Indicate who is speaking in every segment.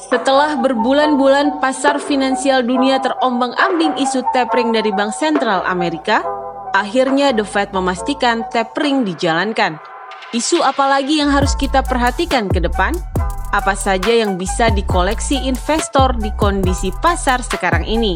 Speaker 1: Setelah berbulan-bulan pasar finansial dunia terombang-ambing isu tapering dari Bank Sentral Amerika, akhirnya The Fed memastikan tapering dijalankan. Isu apa lagi yang harus kita perhatikan ke depan? Apa saja yang bisa dikoleksi investor di kondisi pasar sekarang ini?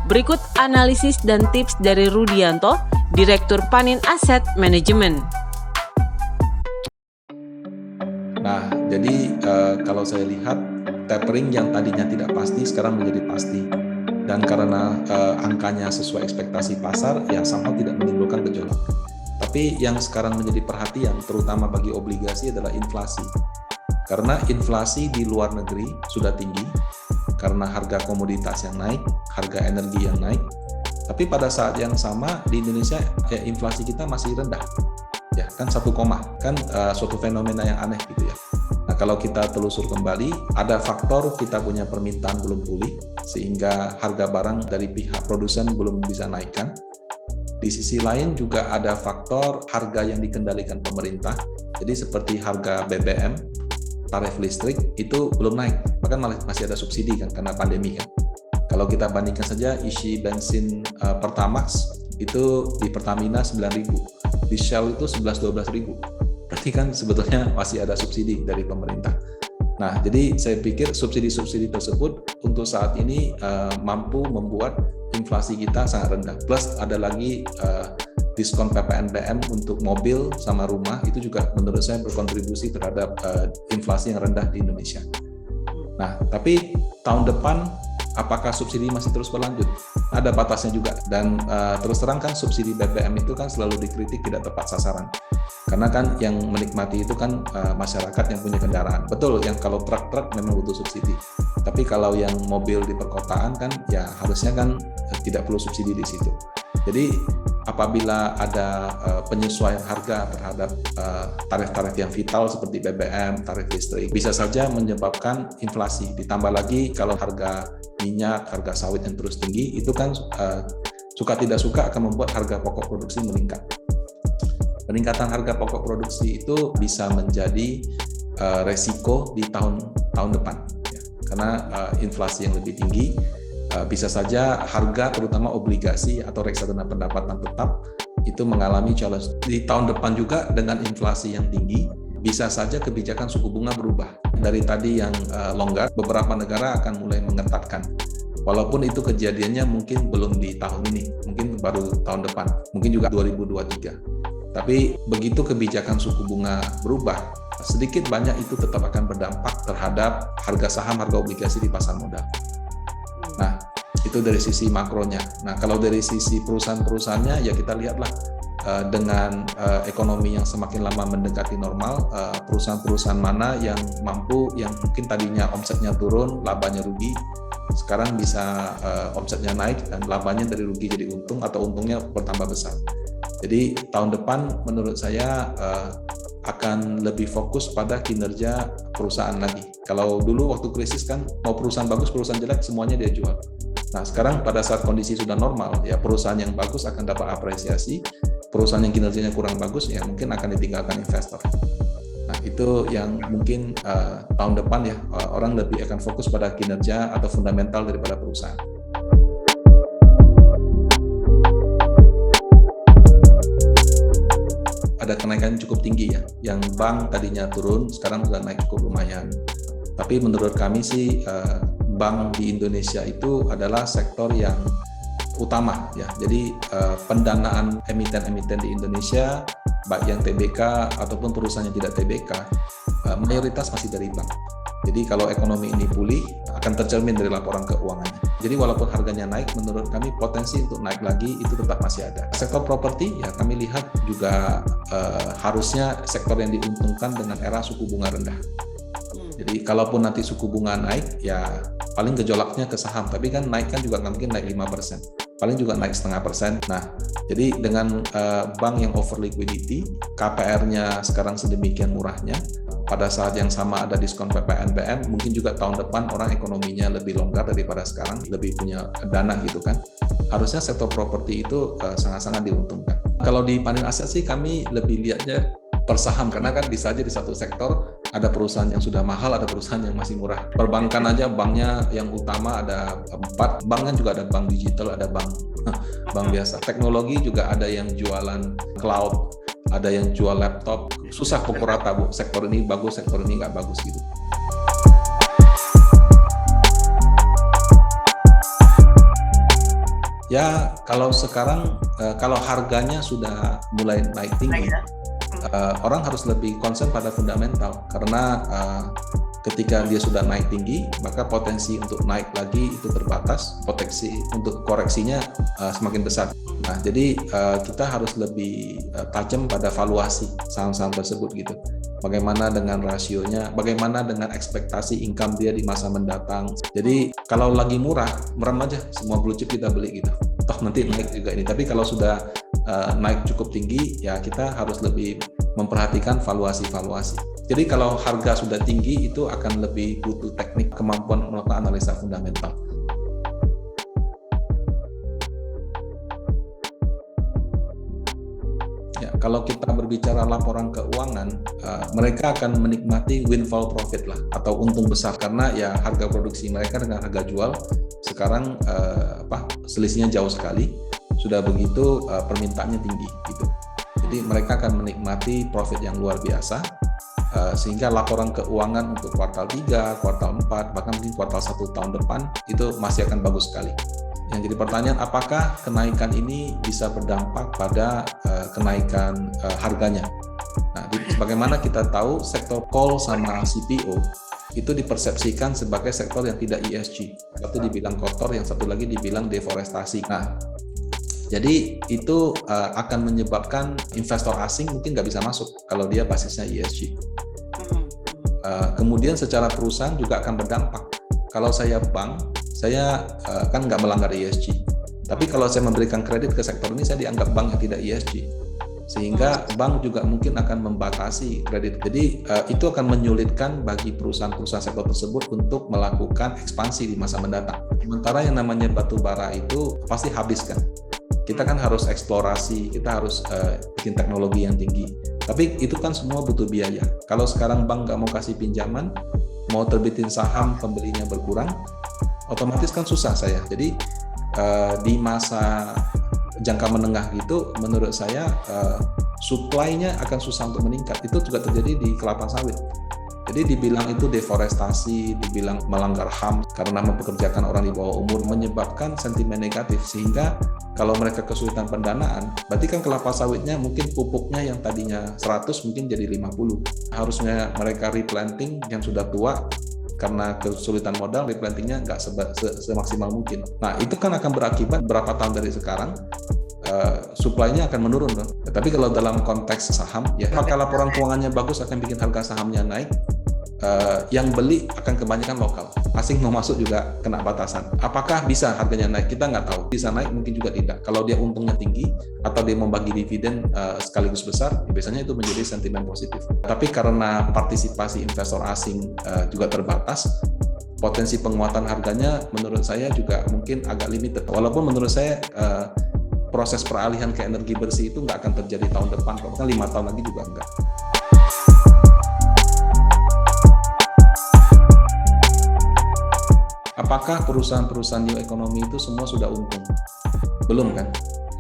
Speaker 1: Berikut analisis dan tips dari Rudianto, Direktur Panin Asset Management.
Speaker 2: Nah, jadi kalau saya lihat tapering yang tadinya tidak pasti sekarang menjadi pasti. Dan karena angkanya sesuai ekspektasi pasar, ya sama tidak menimbulkan gejolak. Tapi yang sekarang menjadi perhatian, terutama bagi obligasi adalah inflasi. Karena inflasi di luar negeri sudah tinggi, karena harga komoditas yang naik, harga energi yang naik. Tapi pada saat yang sama di Indonesia, ya inflasi kita masih rendah. Ya kan 1, kan suatu fenomena yang aneh gitu ya. Nah kalau kita telusur kembali, ada faktor kita punya permintaan belum pulih sehingga harga barang dari pihak produsen belum bisa naikkan. Di sisi lain juga ada faktor harga yang dikendalikan pemerintah. Jadi seperti harga BBM, tarif listrik itu belum naik, bahkan malah masih ada subsidi kan karena pandemi kan. Kalau kita bandingkan saja isi bensin Pertamax itu di Pertamina 9.000, di Shell itu 11-12.000. Berarti kan sebetulnya masih ada subsidi dari pemerintah. Nah, jadi saya pikir subsidi-subsidi tersebut untuk saat ini mampu membuat inflasi kita sangat rendah. Plus ada lagi diskon PPNBM untuk mobil sama rumah itu juga menurut saya berkontribusi terhadap inflasi yang rendah di Indonesia. Nah, tapi tahun depan apakah subsidi masih terus berlanjut? Ada batasnya juga, dan terus terang kan subsidi BBM itu kan selalu dikritik tidak tepat sasaran. Karena kan yang menikmati itu kan masyarakat yang punya kendaraan. Betul, yang kalau truk-truk memang butuh subsidi. Tapi kalau yang mobil di perkotaan kan ya harusnya kan tidak perlu subsidi di situ. Jadi apabila ada penyesuaian harga terhadap tarif-tarif yang vital seperti BBM, tarif listrik, bisa saja menyebabkan inflasi. Ditambah lagi kalau harga minyak, harga sawit yang terus tinggi, itu kan suka tidak suka akan membuat harga pokok produksi meningkat. Peningkatan harga pokok produksi itu bisa menjadi resiko di tahun depan, ya. Karena inflasi yang lebih tinggi, bisa saja harga terutama obligasi atau reksadana pendapatan tetap itu mengalami challenge. Di tahun depan juga dengan inflasi yang tinggi, bisa saja kebijakan suku bunga berubah. Dari tadi yang longgar, beberapa negara akan mulai mengetatkan. Walaupun itu kejadiannya mungkin belum di tahun ini, mungkin baru tahun depan, mungkin juga 2023. Tapi begitu kebijakan suku bunga berubah, sedikit banyak itu tetap akan berdampak terhadap harga saham, harga obligasi di pasar modal. Nah, itu dari sisi makronya. Nah, kalau dari sisi perusahaan-perusahaannya, ya kita lihatlah dengan ekonomi yang semakin lama mendekati normal, perusahaan-perusahaan mana yang mampu, yang mungkin tadinya omsetnya turun, labanya rugi, sekarang bisa omsetnya naik dan labanya dari rugi jadi untung atau untungnya bertambah besar. Jadi tahun depan menurut saya akan lebih fokus pada kinerja perusahaan lagi. Kalau dulu waktu krisis kan mau perusahaan bagus, perusahaan jelek semuanya dia jual. Nah sekarang pada saat kondisi sudah normal, ya perusahaan yang bagus akan dapat apresiasi, perusahaan yang kinerjanya kurang bagus ya mungkin akan ditinggalkan investor. Nah itu yang mungkin tahun depan ya orang lebih akan fokus pada kinerja atau fundamental daripada perusahaan. Ada kenaikan cukup tinggi ya, yang bank tadinya turun sekarang sudah naik cukup lumayan. Tapi menurut kami sih bank di Indonesia itu adalah sektor yang utama ya. Jadi pendanaan emiten-emiten di Indonesia baik yang TBK ataupun perusahaan yang tidak TBK mayoritas masih dari bank. Jadi kalau ekonomi ini pulih akan tercermin dari laporan keuangannya. Jadi walaupun harganya naik, menurut kami potensi untuk naik lagi itu tetap masih ada. Sektor properti ya kami lihat juga harusnya sektor yang diuntungkan dengan era suku bunga rendah. Jadi kalaupun nanti suku bunga naik ya paling gejolaknya ke saham, tapi kan naik kan juga nggak mungkin naik 5%. Paling juga naik 0,5%. Nah, jadi dengan bank yang over liquidity, KPR-nya sekarang sedemikian murahnya, pada saat yang sama ada diskon PPNBM, mungkin juga tahun depan orang ekonominya lebih longgar daripada sekarang, lebih punya dana gitu kan. Harusnya sektor properti itu sangat-sangat diuntungkan. Kalau di Panin Aset sih kami lebih lihatnya per saham, karena kan bisa aja di satu sektor Ada perusahaan yang sudah mahal, ada perusahaan yang masih murah. Perbankan aja, banknya yang utama ada 4, banknya juga ada bank digital, ada bank biasa. Teknologi juga ada yang jualan cloud, ada yang jual laptop. Susah pukul rata, Bu. Sektor ini bagus, sektor ini nggak bagus gitu. Ya, kalau sekarang, kalau harganya sudah mulai naik tinggi, orang harus lebih concern pada fundamental, karena ketika dia sudah naik tinggi, maka potensi untuk naik lagi itu terbatas, potensi untuk koreksinya semakin besar. Nah, jadi kita harus lebih tajam pada valuasi saham-saham tersebut gitu. Bagaimana dengan rasionya, bagaimana dengan ekspektasi income dia di masa mendatang. Jadi kalau lagi murah, merem aja, semua blue chip kita beli gitu. Toh nanti naik juga ini. Tapi kalau sudah naik cukup tinggi, ya kita harus lebih memperhatikan valuasi-valuasi. Jadi kalau harga sudah tinggi, itu akan lebih butuh teknik, kemampuan melakukan analisa fundamental. Ya, kalau kita berbicara laporan keuangan, mereka akan menikmati windfall profit lah, atau untung besar, karena ya harga produksi mereka dengan harga jual sekarang selisihnya jauh sekali. Sudah begitu permintaannya tinggi gitu. Jadi mereka akan menikmati profit yang luar biasa, sehingga laporan keuangan untuk kuartal 3, kuartal 4, bahkan mungkin kuartal 1 tahun depan itu masih akan bagus sekali. Yang jadi pertanyaan, apakah kenaikan ini bisa berdampak pada kenaikan harganya? Nah, sebagaimana kita tahu, sektor coal sama CPO itu dipersepsikan sebagai sektor yang tidak ESG. Satu dibilang kotor, yang satu lagi dibilang deforestasi. Nah, jadi itu akan menyebabkan investor asing mungkin nggak bisa masuk kalau dia basisnya ESG. Kemudian secara perusahaan juga akan berdampak. Kalau saya bank, saya kan nggak melanggar ESG. Tapi kalau saya memberikan kredit ke sektor ini, saya dianggap bank yang tidak ESG. Sehingga bank juga mungkin akan membatasi kredit. Jadi itu akan menyulitkan bagi perusahaan-perusahaan sektor tersebut untuk melakukan ekspansi di masa mendatang. Sementara yang namanya batu bara itu pasti habis kan. Kita kan harus eksplorasi, kita harus bikin teknologi yang tinggi. Tapi itu kan semua butuh biaya. Kalau sekarang bank nggak mau kasih pinjaman, mau terbitin saham, pembelinya berkurang, otomatis kan susah saya. Jadi di masa jangka menengah gitu, menurut saya supply-nya akan susah untuk meningkat. Itu juga terjadi di kelapa sawit. Jadi dibilang itu deforestasi, dibilang melanggar HAM karena mempekerjakan orang di bawah umur, menyebabkan sentimen negatif. Sehingga kalau mereka kesulitan pendanaan, berarti kan kelapa sawitnya mungkin pupuknya yang tadinya 100 mungkin jadi 50. Harusnya mereka replanting yang sudah tua, karena kesulitan modal, replantingnya nggak semaksimal mungkin. Nah, itu kan akan berakibat berapa tahun dari sekarang, supply-nya akan menurun. Tapi kalau dalam konteks saham, ya maka laporan keuangannya bagus akan bikin harga sahamnya naik. Yang beli akan kebanyakan lokal. Asing mau masuk juga kena batasan. Apakah bisa harganya naik? Kita nggak tahu. Bisa naik, mungkin juga tidak. Kalau dia untungnya tinggi atau dia membagi dividen sekaligus besar, biasanya itu menjadi sentimen positif. Tapi karena partisipasi investor asing juga terbatas, potensi penguatan harganya menurut saya juga mungkin agak limited. Walaupun menurut saya proses peralihan ke energi bersih itu nggak akan terjadi tahun depan, bahkan 5 tahun lagi juga enggak. Apakah perusahaan-perusahaan new economy itu semua sudah untung? Belum kan?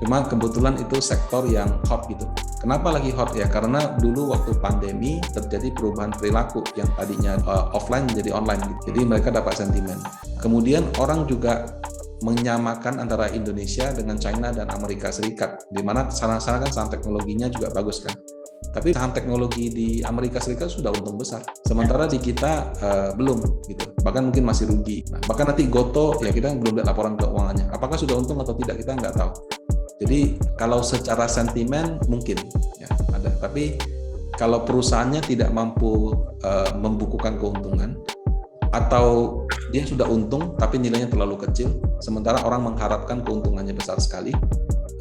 Speaker 2: Cuma kebetulan itu sektor yang hot gitu. Kenapa lagi hot ya? Karena dulu waktu pandemi terjadi perubahan perilaku yang tadinya offline menjadi online gitu. Jadi mereka dapat sentimen. Kemudian orang juga menyamakan antara Indonesia dengan China dan Amerika Serikat, di mana sana-sana kan saham teknologinya juga bagus kan. Tapi saham teknologi di Amerika Serikat sudah untung besar, sementara di kita belum gitu, bahkan mungkin masih rugi. Nah, bahkan nanti Goto ya kita belum lihat laporan keuangannya, apakah sudah untung atau tidak kita nggak tahu. Jadi kalau secara sentimen mungkin ya ada, tapi kalau perusahaannya tidak mampu membukukan keuntungan, atau dia sudah untung tapi nilainya terlalu kecil, sementara orang mengharapkan keuntungannya besar sekali,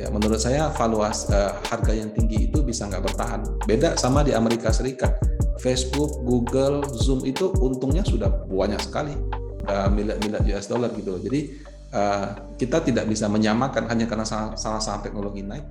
Speaker 2: ya menurut saya valuasi harga yang tinggi itu bisa nggak bertahan. Beda sama di Amerika Serikat, Facebook, Google, Zoom itu untungnya sudah banyak sekali, miliar US dollar gitu. Jadi kita tidak bisa menyamakan hanya karena salah saham teknologi naik.